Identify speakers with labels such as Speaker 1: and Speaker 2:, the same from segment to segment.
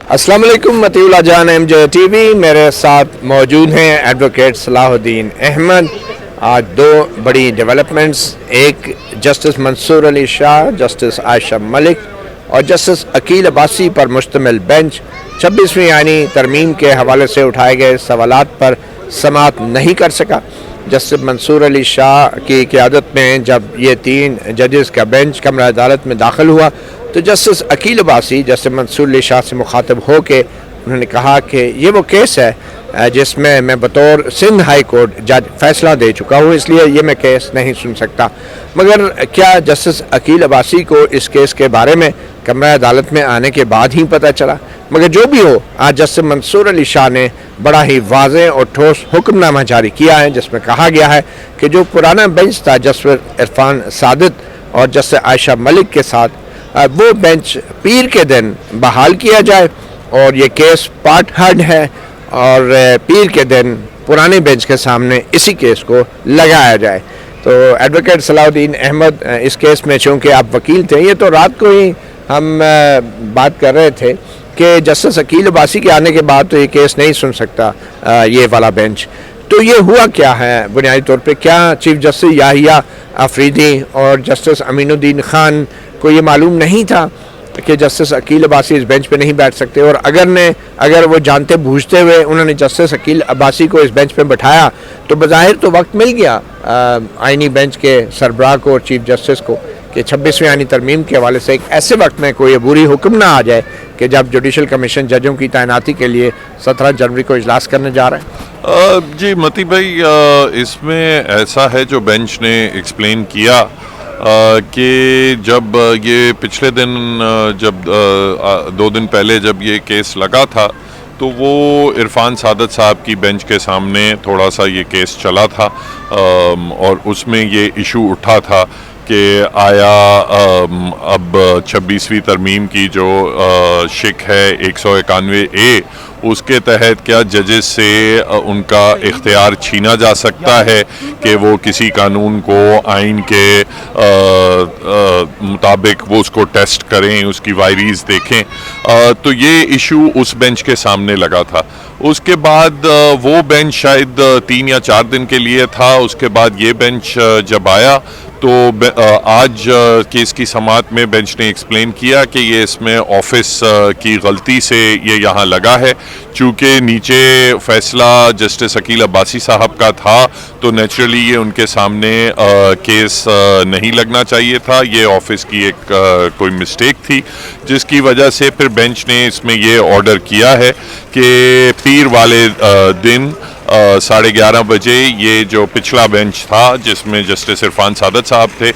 Speaker 1: अस्सलाम वालेकुम, मतीउल्लाह जान MJ TV। मेरे साथ मौजूद हैं एडवोकेट सलाहुद्दीन अहमद। आज दो बड़ी डेवलपमेंट्स, एक जस्टिस मंसूर अली शाह, जस्टिस आयशा मलिक और जस्टिस अकील अब्बासी पर मुश्तमिल बेंच 26वीं आईनी तरमीम के हवाले से उठाए गए सवालात पर समाअत नहीं कर सका। जस्टिस मंसूर अली शाह की क़यादत में जब ये 3 जजेस का बेंच कमरा अदालत में दाखिल हुआ तो जस्टिस अकील अब्बासी जस्टिस मंसूर अली शाह से मुखातब हो के उन्होंने कहा कि ये वो केस है जिसमें मैं बतौर सिंध हाई कोर्ट जज फैसला दे चुका हूँ, इसलिए ये मैं केस नहीं सुन सकता। मगर क्या जस्टिस अकील अब्बासी को इस केस के बारे में कमरा अदालत में आने के बाद ही पता चला? मगर जो भी हो, आज जस्टिस मंसूर अली शाह ने बड़ा ही वाज़ेह और ठोस हुक्मनामा जारी किया है जिसमें कहा गया है कि जो पुराना बेंच था जस्टिस इरफान सादिक और जस्टिस आयशा मलिक के साथ, वो बेंच पीर के दिन बहाल किया जाए और ये केस पार्ट हर्ड है और पीर के दिन पुराने बेंच के सामने इसी केस को लगाया जाए। तो एडवोकेट सलाहुद्दीन अहमद, इस केस में चूँकि आप वकील थे, ये तो रात को ही हम बात कर रहे थे कि जस्टिस अकील अब्बासी के आने के बाद तो ये केस नहीं सुन सकता ये वाला बेंच। तो ये हुआ क्या है बुनियादी तौर पे? क्या चीफ जस्टिस याहिया अफरीदी और जस्टिस अमीनुद्दीन खान को ये मालूम नहीं था कि जस्टिस अकील अब्बासी इस बेंच पे नहीं बैठ सकते? और अगर वो जानते बूझते हुए उन्होंने जस्टिस अकील अब्बासी को इस बेंच पे बैठाया तो बज़ाहिर तो वक्त मिल गया आईनी बेंच के सरबराह को और चीफ जस्टिस को कि 26वीं आईनी तरमीम के हवाले से एक ऐसे वक्त में कोई अबूरी हुक्म ना आ जाए कि जब जुडिशल कमीशन जजों की तैनाती के लिए 17 जनवरी को इजलास करने जा रहा है।
Speaker 2: जी मती भाई, इसमें ऐसा है जो बेंच ने एक्सप्लेन किया कि जब ये पिछले दिन जब 2 दिन पहले जब ये केस लगा था तो वो इरफान सादिक साहब की बेंच के सामने थोड़ा सा ये केस चला था और उसमें ये इशू उठा था कि आया अब 26वीं तरमीम की जो शिक है 191A, उसके तहत क्या जजेस से उनका इख्तियार छीना जा सकता है कि वो किसी कानून को आइन के मुताबिक वो उसको टेस्ट करें, उसकी वायरीज देखें। तो ये इशू उस बेंच के सामने लगा था। उसके बाद वो बेंच शायद 3 या 4 दिन के लिए था। उसके बाद ये बेंच जब आया तो आज केस की समाअत में बेंच ने एक्सप्लेन किया कि ये इसमें ऑफिस की गलती से ये यहाँ लगा है। चूँकि नीचे फैसला जस्टिस अकील अब्बासी साहब का था तो नेचुरली ये उनके सामने केस नहीं लगना चाहिए था। ये ऑफिस की एक कोई मिस्टेक थी जिसकी वजह से फिर बेंच ने इसमें ये ऑर्डर किया है कि पीर वाले दिन 11:30 बजे ये जो पिछला बेंच था जिसमें जस्टिस इरफान सादिक साहब थे,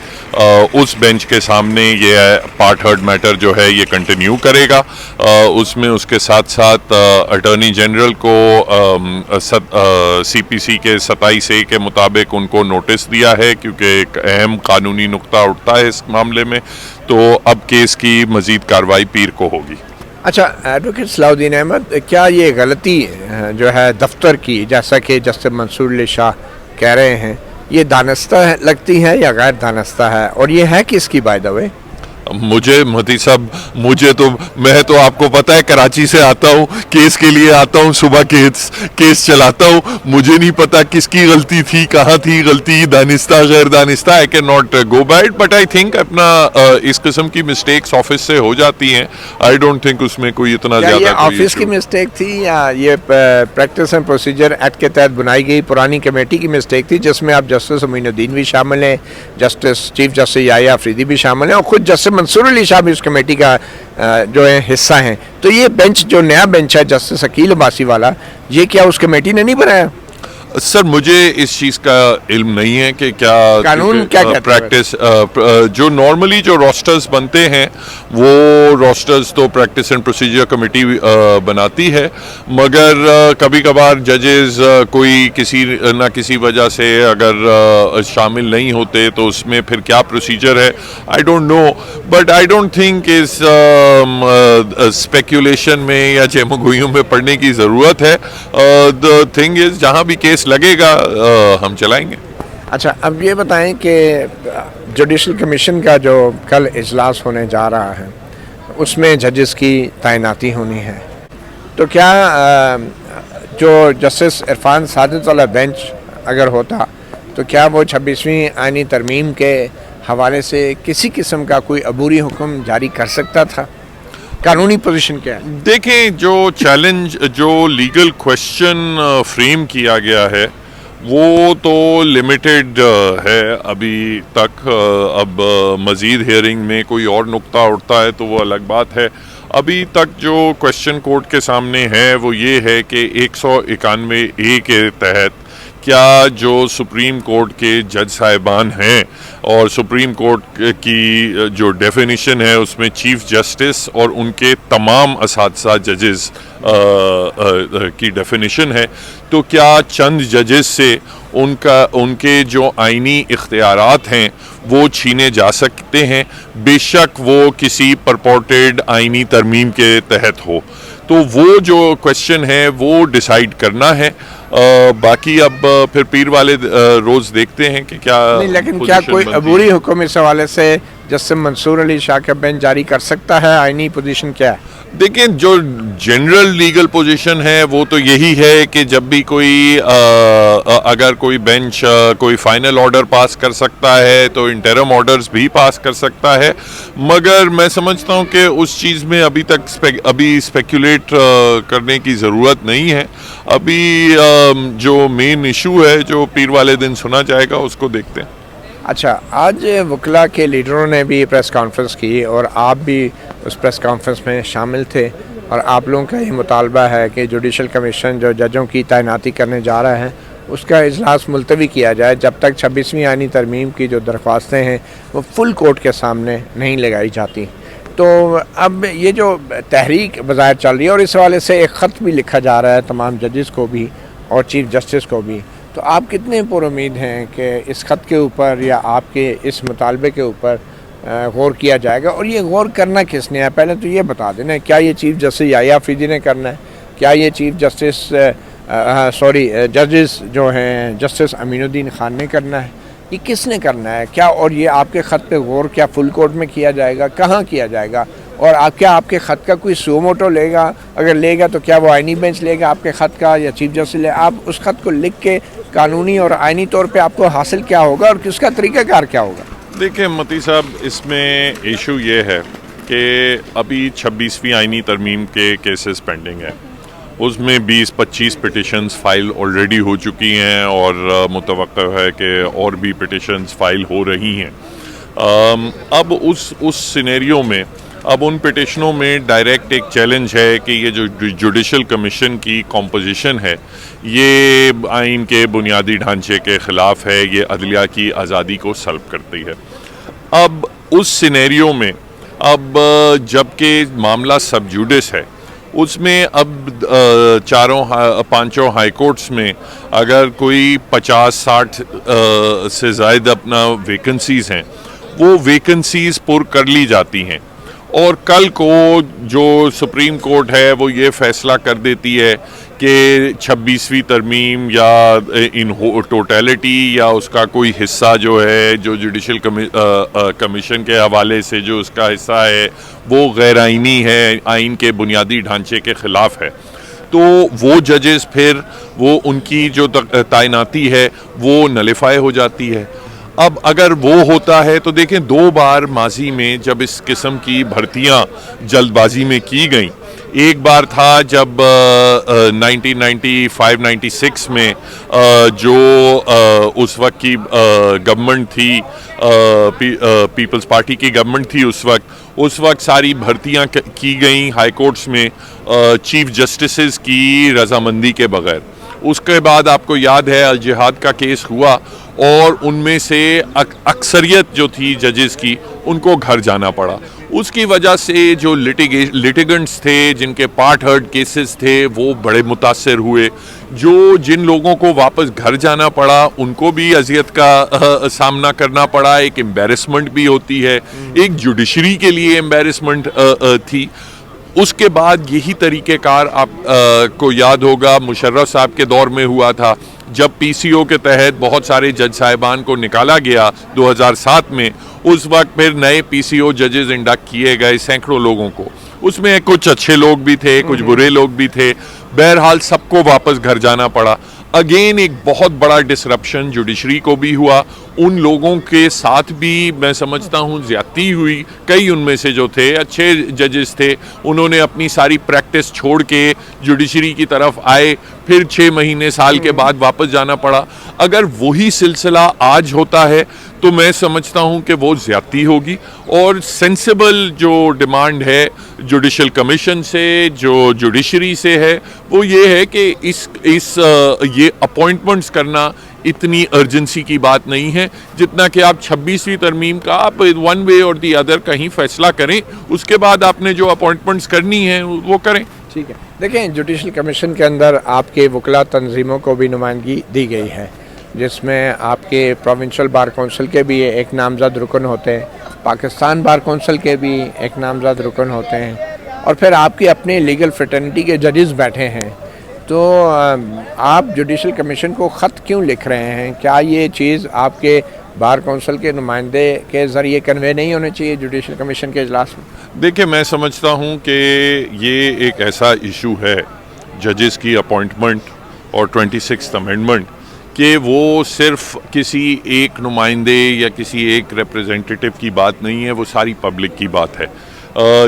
Speaker 2: उस बेंच के सामने ये पार्ट हर्ड मैटर जो है ये कंटिन्यू करेगा। उसमें उसके साथ साथ अटॉर्नी जनरल को CPC के 27A के मुताबिक उनको नोटिस दिया है क्योंकि एक अहम कानूनी नुक्ता उठता है इस मामले में। तो अब केस की मज़ीद कार्रवाई पीर को होगी।
Speaker 1: अच्छा एडवोकेट सलाहुद्दीन अहमद, क्या ये गलती जो है दफ्तर की, जैसा कि जस्टिस मंसूर अली शाह कह रहे हैं, ये दानिस्ता लगती है या गैर दानिस्ता है? और ये है किसकी बाय द वे?
Speaker 2: मुझे मती साहब, मैं तो आपको पता है कराची से आता हूँ, केस के लिए आता हूँ, सुबह केस चलाता हूँ। मुझे नहीं पता किसकी गलती थी, कहाँ थी गलती, दानिस्ता गैर दानिस्ता। I can not go by it, but I think अपना इस किस्म की मिस्टेक्स ऑफिस से हो जाती हैं। आई डोंट थिंक उसमें कोई इतना ज़्यादा
Speaker 1: ऑफिस की मिस्टेक थी या ये प्रैक्टिस एंड प्रोसीजर एक्ट के तहत बनाई गई पुरानी कमेटी की मिस्टेक थी जिसमें आप जस्टिस अमीनुद्दीन भी शामिल हैं, justice chief justice Yahya Afridi भी शामिल हैं और खुद जस्टिस मंसूर अली शाह भी उस कमेटी का जो है हिस्सा हैं। तो ये बेंच जो नया बेंच है जस्टिस अकील अब्बासी वाला, ये क्या उस कमेटी ने नहीं बनाया?
Speaker 2: सर मुझे इस चीज़ का इल्म नहीं है कि क्या
Speaker 1: कानून क्या
Speaker 2: प्रैक्टिस जो नॉर्मली जो रोस्टर्स बनते हैं वो रोस्टर्स तो प्रैक्टिस एंड प्रोसीजर कमेटी बनाती है, मगर कभी कभार जजेस कोई किसी ना किसी वजह से अगर शामिल नहीं होते तो उसमें फिर क्या प्रोसीजर है I don't know. But I don't think इस स्पेक्यूलेशन में या चेमगोइयों में पढ़ने की ज़रूरत है। द थिंग इज़ जहाँ भी केस लगेगा हम चलाएंगे।
Speaker 1: अच्छा, अब ये बताएं कि जुडिशल कमीशन का जो कल इजलास होने जा रहा है उसमें जजेस की तैनाती होनी है, तो क्या जो जस्टिस इरफान सादिक वाला बेंच अगर होता तो क्या वो 26वीं आईनी तरमीम के हवाले से किसी किस्म का कोई अबूरी हुक्म जारी कर सकता था? कानूनी पोजीशन क्या है?
Speaker 2: देखें, जो चैलेंज, जो लीगल क्वेश्चन फ्रेम किया गया है वो तो लिमिटेड है अभी तक। अब मज़ीद हियरिंग में कोई और नुक्ता उठता है तो वो अलग बात है। अभी तक जो क्वेश्चन कोर्ट के सामने है वो ये है कि 191A के तहत क्या जो सुप्रीम कोर्ट के जज साहिबान हैं और सुप्रीम कोर्ट की जो डेफिनेशन है उसमें चीफ जस्टिस और उनके तमाम असातिज़ा जजेस की डेफिनेशन है, तो क्या चंद जजेस से उनके जो आइनी इख्तियारात हैं वो छीने जा सकते हैं, बेशक वो किसी परपोर्टेड आइनी तरमीम के तहत हो। तो वो जो क्वेश्चन है वो डिसाइड करना है। बाकी अब फिर पीर वाले रोज़ देखते हैं कि क्या
Speaker 1: नहीं, लेकिन क्या कोई अबूरी हुक्म इस हवाले से जस्टिस मंसूर अली शाह का बेंच जारी कर सकता है? आईनी पोजीशन क्या है?
Speaker 2: देखिए, जो जनरल लीगल पोजीशन है वो तो यही है कि जब भी कोई अगर कोई बेंच कोई फाइनल ऑर्डर पास कर सकता है तो इंटरम ऑर्डर्स भी पास कर सकता है, मगर मैं समझता हूँ कि उस चीज़ में अभी तक अभी स्पेकुलेट करने की ज़रूरत नहीं है। अभी जो मेन इशू है जो पीर वाले दिन सुना जाएगा उसको देखते हैं।
Speaker 1: अच्छा, आज वकला के लीडरों ने भी प्रेस कॉन्फ्रेंस की और आप भी उस प्रेस कॉन्फ्रेंस में शामिल थे और आप लोगों का ये मुतालबा है कि जुडिशल कमीशन जो जजों की तैनाती करने जा रहा है उसका इजलास मुलतवी किया जाए जब तक 26वीं आईनी तरमीम की जो दरख्वास्तें हैं वो फुल कोर्ट के सामने नहीं लगाई जाती। तो अब ये जो तहरीक बाज़ाहिर चल रही है और इस हवाले से एक ख़त भी लिखा जा रहा है तमाम जजेस को भी और चीफ जस्टिस को भी, तो आप कितने पुरुमीद हैं कि इस ख़त के ऊपर या आपके इस मुतालबे के ऊपर गौर किया जाएगा? और ये गौर करना किसने है? पहले तो ये बता देना, क्या ये चीफ जस्टिस याया फरीदी ने करना है? क्या ये चीफ जस्टिस जजेस जो हैं जस्टिस अमीनुद्दीन खान ने करना है? ये किसने करना है? क्या और ये आपके ख़त पे गौर क्या फुल कोर्ट में किया जाएगा? कहाँ किया जाएगा? और क्या आपके ख़त का कोई सो मोटो लेगा? अगर लेगा तो क्या वो आइनी बेंच लेगा आपके ख़त का या चीफ जस्टिस ले? आप उस ख़त को लिख के कानूनी और आइनी तौर पे आपको हासिल क्या होगा और किसका तरीक़ाकार क्या होगा?
Speaker 2: देखिए मती साहब, इसमें इशू ये है कि अभी 26वीं आइनी तरमीम के केसेस पेंडिंग हैं, उसमें 20-25 पिटिशन्स फाइल ऑलरेडी हो चुकी हैं और मुतवक्का है कि और भी पिटिशन्स फाइल हो रही हैं। अब उस सिनेरियो में अब उन पिटिशनों में डायरेक्ट एक चैलेंज है कि ये जो जुडिशल कमीशन की कॉम्पोजिशन है ये आइन के बुनियादी ढांचे के ख़िलाफ़ है, ये अदलिया की आज़ादी को सल्ब करती है। अब उस सिनेरियो में अब जबकि मामला सब जुडिस है उसमें अब पांचों हाई कोर्ट्स में अगर कोई 50-60 से ज़ायद अपना वैकेंसीज़ हैं वो वैकेंसीज़ पुर कर ली जाती हैं और कल को जो सुप्रीम कोर्ट है वो ये फैसला कर देती है कि 26वीं तरमीम या इन टोटलिटी या उसका कोई हिस्सा जो है जो जुडिशल कमीशन के हवाले से जो उसका हिस्सा है वो गैर आइनी है, आइन के बुनियादी ढांचे के ख़िलाफ़ है, तो वो जजेस फिर वो उनकी जो तैनाती है वो नलिफाई हो जाती है। अब अगर वो होता है तो देखें, 2 बार माजी में जब इस किस्म की भर्तियां जल्दबाजी में की गई, एक बार था जब 1995-96 में जो उस वक्त की गवर्नमेंट थी, पीपल्स पार्टी की गवर्नमेंट थी उस वक्त सारी भर्तियां की गई हाई कोर्ट्स में चीफ जस्टिस की रजामंदी के बगैर। उसके बाद आपको याद है अल जिहाद का केस हुआ और उनमें से अक्सरियत जो थी जजेस की उनको घर जाना पड़ा। उसकी वजह से जो लिटिगेंट्स थे जिनके पार्ट हर्ड केसेस थे वो बड़े मुतासर हुए। जिन लोगों को वापस घर जाना पड़ा उनको भी अजियत का सामना करना पड़ा, एक एम्बेरसमेंट भी होती है, एक जुडिशरी के लिए एम्बेरसमेंट थी। उसके बाद यही तरीक़ेकार आप को याद होगा मुशर्रफ साहब के दौर में हुआ था जब पीसीओ के तहत बहुत सारे जज साहिबान को निकाला गया 2007 में। उस वक्त फिर नए पीसीओ जजेस इंडक्ट किए गए, सैकड़ों लोगों को। उसमें कुछ अच्छे लोग भी थे, कुछ बुरे लोग भी थे। बहरहाल सबको वापस घर जाना पड़ा। अगेन एक बहुत बड़ा डिसरप्शन जुडिशरी को भी हुआ, उन लोगों के साथ भी मैं समझता हूँ ज्यादती हुई। कई उनमें से जो थे अच्छे जजेस थे, उन्होंने अपनी सारी प्रैक्टिस छोड़ के जुडिशरी की तरफ आए, फिर 6 महीने साल के बाद वापस जाना पड़ा। अगर वही सिलसिला आज होता है तो मैं समझता हूं कि वो ज्यादती होगी। और सेंसिबल जो डिमांड है जुडिशल कमीशन से, जो जुडिशरी से है, वो ये है कि ये अपॉइंटमेंट्स करना इतनी अर्जेंसी की बात नहीं है, जितना कि आप 26वीं तरमीम का आप वन वे और दी अदर कहीं फैसला करें, उसके बाद आपने जो अपॉइंटमेंट्स करनी है वो करें।
Speaker 1: ठीक है, देखें जुडिशल कमीशन के अंदर आपके वकला तंजीमों को भी नुमाइंदगी दी गई है, जिसमें आपके प्रोविंशियल बार कौंसिल के भी एक नामज़द रुकन होते हैं, पाकिस्तान बार कौंसिल के भी एक नामज़द रुकन होते हैं, और फिर आपकी अपनी लीगल फ्रेटर्निटी के जजेस बैठे हैं। तो आप जुडिशल कमीशन को ख़त क्यों लिख रहे हैं? क्या ये चीज़ आपके बार कौंसिल के नुमाइंदे के ज़रिए कन्वे नहीं होने चाहिए जुडिशल कमीशन के इजलास में?
Speaker 2: देखिए, मैं समझता हूँ कि ये एक ऐसा इशू है जजेस की अपॉइंटमेंट और 26th अमेंडमेंट कि वो सिर्फ किसी एक नुमाइंदे या किसी एक रिप्रेजेंटेटिव की बात नहीं है, वो सारी पब्लिक की बात है।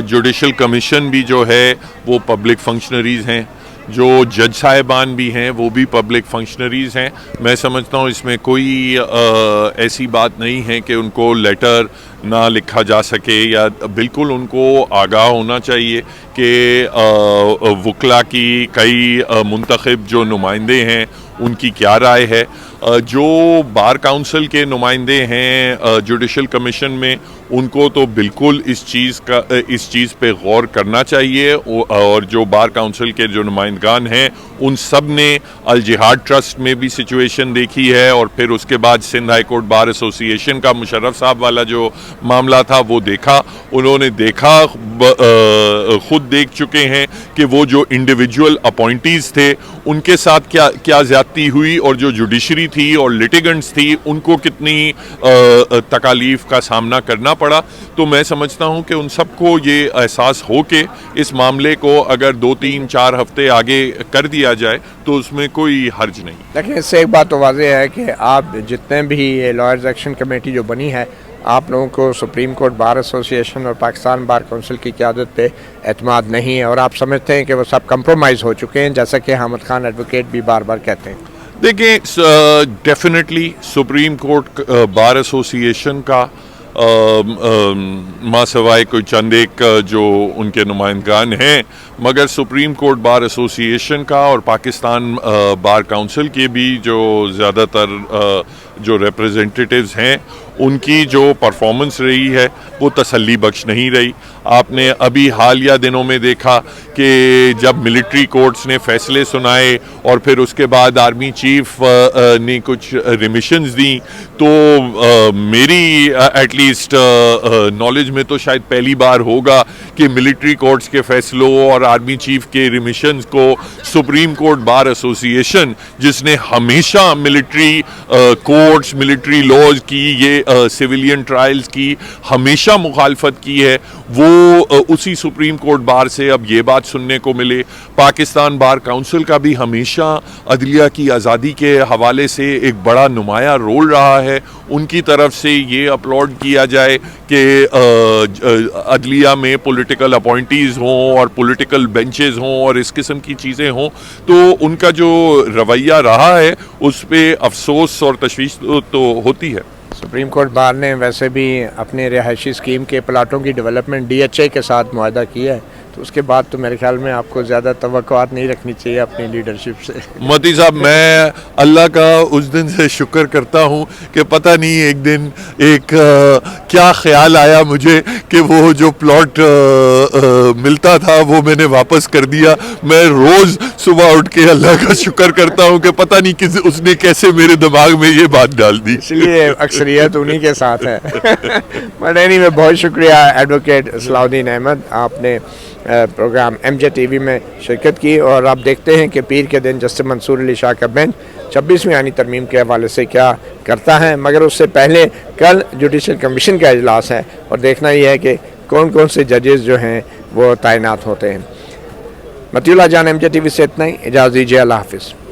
Speaker 2: जुडिशल कमीशन भी जो है वो पब्लिक फंक्शनरीज़ हैं, जो जज साहिबान भी हैं वो भी पब्लिक फंक्शनरीज़ हैं। मैं समझता हूँ इसमें कोई ऐसी बात नहीं है कि उनको लेटर ना लिखा जा सके, या बिल्कुल उनको आगाह होना चाहिए कि वकला की कई मुंतखब जो नुमाइंदे हैं उनकी क्या राय है। जो बार काउंसिल के नुमाइंदे हैं जुडिशल कमीशन में, उनको तो बिल्कुल इस चीज़ पे गौर करना चाहिए, और जो बार काउंसिल के जो नुमाइंदगान हैं उन सब ने अल जिहाद ट्रस्ट में भी सिचुएशन देखी है, और फिर उसके बाद Sindh high court bar association का मुशर्रफ साहब वाला जो मामला था वो देखा। उन्होंने देखा, खुद देख चुके हैं कि वो जो इंडिविजुअल अपॉइंटीज़ थे उनके साथ क्या ज्यादती हुई, और जो जुडिशरी थी और लिटिगेंट्स थी उनको कितनी तकालीफ का सामना करना पड़ा। तो मैं समझता हूं कि उन सबको ये एहसास हो कि इस मामले को अगर 2-3-4 हफ्ते आगे कर दिया जाए तो उसमें कोई हर्ज नहीं।
Speaker 1: लेकिन इससे एक बात तो वाज़ेह है कि आप जितने भी ये लॉयर्स एक्शन कमेटी जो बनी है, आप लोगों को सुप्रीम कोर्ट बार एसोसिएशन और पाकिस्तान बार कौंसिल की क़यादत पे एतमाद नहीं है, और आप समझते हैं कि वो सब कंप्रोमाइज़ हो चुके हैं, जैसा कि हामिद खान एडवोकेट भी बार बार कहते हैं।
Speaker 2: देखिए, definitely supreme court bar association का माँ सवाए कोई चंद एक जो उनके नुमाइंदगान हैं, मगर सुप्रीम कोर्ट बार एसोसिएशन का और पाकिस्तान बार काउंसिल के भी जो ज़्यादातर जो रिप्रेजेंटेटिव्स हैं उनकी जो परफॉर्मेंस रही है वो तसल्ली बख्श नहीं रही। आपने अभी हालिया दिनों में देखा कि जब मिलिट्री कोर्ट्स ने फैसले सुनाए और फिर उसके बाद आर्मी चीफ ने कुछ रिमिशंस दी, तो मेरी एटलीस्ट नॉलेज में तो शायद पहली बार होगा कि मिलिट्री कोर्ट्स के फैसलों और आर्मी चीफ के रिमिशंस को सुप्रीम कोर्ट बार एसोसिएशन, जिसने हमेशा मिलिट्री कोर्ट्स, मिलिट्री लॉज की, ये सिविलियन ट्रायल्स की हमेशा मुखालफत की है, वो उसी सुप्रीम कोर्ट बार से अब ये बात सुनने को मिले। पाकिस्तान बार काउंसिल का भी हमेशा अदलिया की आज़ादी के हवाले से एक बड़ा नुमाया रोल रहा है। उनकी तरफ से ये अपलॉड किया जाए कि अदलिया में पॉलिटिकल अपॉइंटीज़ हों और पॉलिटिकल बेंचेस हों और इस किस्म की चीज़ें हों, तो उनका जो रवैया रहा है उस पर अफसोस और तशवीश तो होती है।
Speaker 1: सुप्रीम कोर्ट बार ने वैसे भी अपने रिहायशी स्कीम के प्लाटों की डेवलपमेंट DHA के साथ मुआहदा किया है, तो उसके बाद तो मेरे ख्याल में आपको ज़्यादा तवक्कुआत नहीं रखनी चाहिए अपनी लीडरशिप से।
Speaker 2: मोदी साहब, मैं अल्लाह का उस दिन से शुक्र करता हूँ कि पता नहीं एक दिन क्या ख्याल आया मुझे कि वो जो प्लॉट मिलता था वो मैंने वापस कर दिया। मैं रोज़ सुबह उठ के अल्लाह का शुक्र करता हूँ कि पता नहीं उसने कैसे मेरे दिमाग में ये बात डाल दी,
Speaker 1: इसलिए अक्सरियत उन्हीं के साथ है। बट एनीवे, बहुत शुक्रिया एडवोकेट सलाहुद्दीन अहमद, आपने प्रोग्राम MJ TV में शिरकत की, और आप देखते हैं कि पीर के दिन जस्टिस मंसूर अली शाह का बेंच 26वीं आईनी तरमीम के हवाले से क्या करता है। मगर उससे पहले कल जुडिशल कमीशन का इजलास है, और देखना यह है कि कौन कौन से जजेस जो हैं वो तैनात होते हैं। मतीउल्लाह जान MJ TV से इतना ही, इजाज़त दीजिए, अल्लाह हाफिज़।